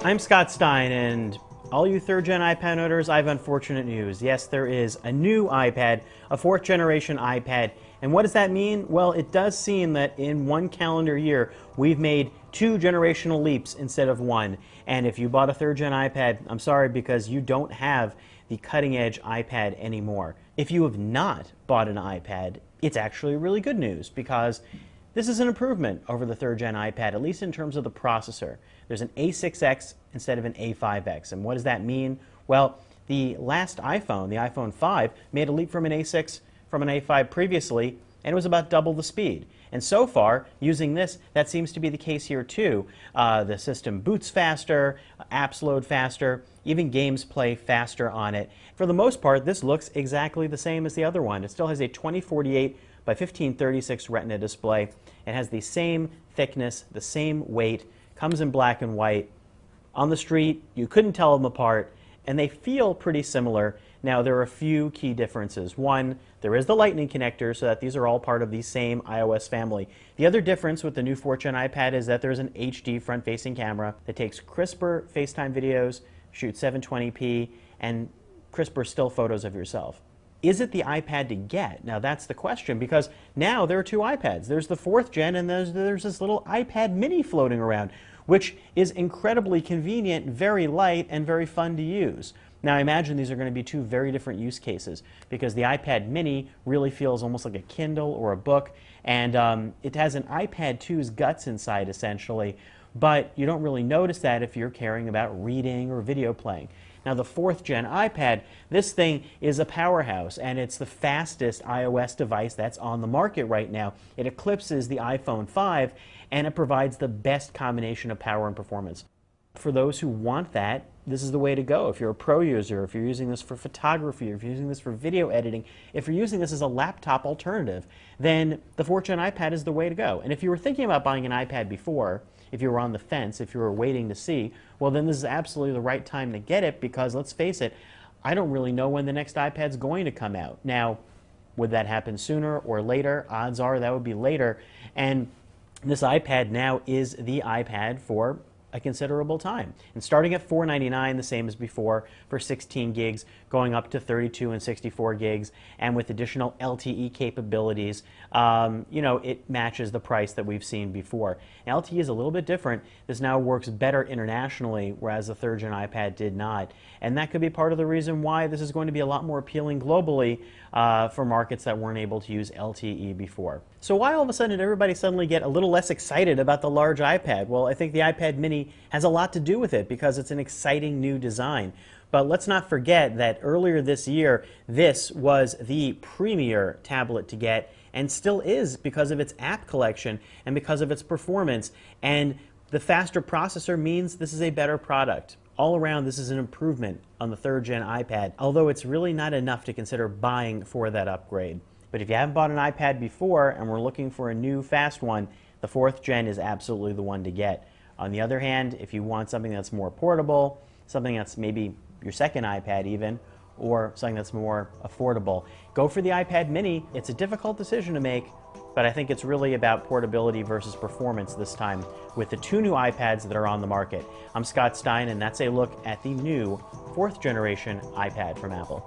I'm Scott Stein, and all you third-gen iPad owners, I have unfortunate news. Yes, there is a new iPad, a fourth-generation iPad, and what does that mean? Well, it does seem that in one calendar year, we've made two generational leaps instead of one. And if you bought a third-gen iPad, I'm sorry, because you don't have the cutting-edge iPad anymore. If you have not bought an iPad, it's actually really good news, because this is an improvement over the third-gen iPad, at least in terms of the processor. There's an A6X instead of an A5X. And what does that mean? Well, the last iPhone, the iPhone 5, made a leap from an A6 from an A5 previously, and it was about double the speed. And so far, using this, that seems to be the case here too. The system boots faster, apps load faster, even games play faster on it. For the most part, this looks exactly the same as the other one. It still has a 2048 by 1536 Retina display. It has the same thickness, the same weight, comes in black and white. On the street, you couldn't tell them apart, and they feel pretty similar. Now, there are a few key differences. One, there is the Lightning connector, so that these are all part of the same iOS family. The other difference with the new 4th-gen iPad is that there's an HD front-facing camera that takes crisper FaceTime videos, shoots 720p, and crisper still photos of yourself. Is it the iPad to get? Now that's the question, because now there are two iPads. There's the 4th gen, and there's this little iPad mini floating around, which is incredibly convenient, very light, and very fun to use. Now I imagine these are going to be two very different use cases, because the iPad mini really feels almost like a Kindle or a book, and it has an iPad 2's guts inside essentially, but you don't really notice that if you're caring about reading or video playing. Now the 4th gen iPad, this thing is a powerhouse, and it's the fastest iOS device that's on the market right now. It eclipses the iPhone 5, and it provides the best combination of power and performance. For those who want that, this is the way to go. If you're a pro user, if you're using this for photography, if you're using this for video editing, if you're using this as a laptop alternative, then the 4th gen iPad is the way to go. And if you were thinking about buying an iPad before, if you were on the fence, if you were waiting to see, well then this is absolutely the right time to get it, because let's face it, I don't really know when the next iPad's going to come out. Now, would that happen sooner or later? Odds are that would be later. And this iPad now is the iPad for a considerable time. And starting at $499, the same as before, for 16 gigs, going up to 32 and 64 gigs, and with additional LTE capabilities, you know, it matches the price that we've seen before. Now, LTE is a little bit different. This now works better internationally, whereas the 3rd gen iPad did not. And that could be part of the reason why this is going to be a lot more appealing globally for markets that weren't able to use LTE before. So why all of a sudden did everybody suddenly get a little less excited about the large iPad? Well, I think the iPad mini has a lot to do with it, because it's an exciting new design. But let's not forget that earlier this year, this was the premier tablet to get, and still is, because of its app collection and because of its performance. And the faster processor means this is a better product. All around, this is an improvement on the 3rd gen iPad, although it's really not enough to consider buying for that upgrade. But if you haven't bought an iPad before and we're looking for a new fast one, the 4th gen is absolutely the one to get. On the other hand, if you want something that's more portable, something that's maybe your second iPad even, or something that's more affordable, go for the iPad mini. It's a difficult decision to make, but I think it's really about portability versus performance this time with the two new iPads that are on the market. I'm Scott Stein, and that's a look at the new 4th generation iPad from Apple.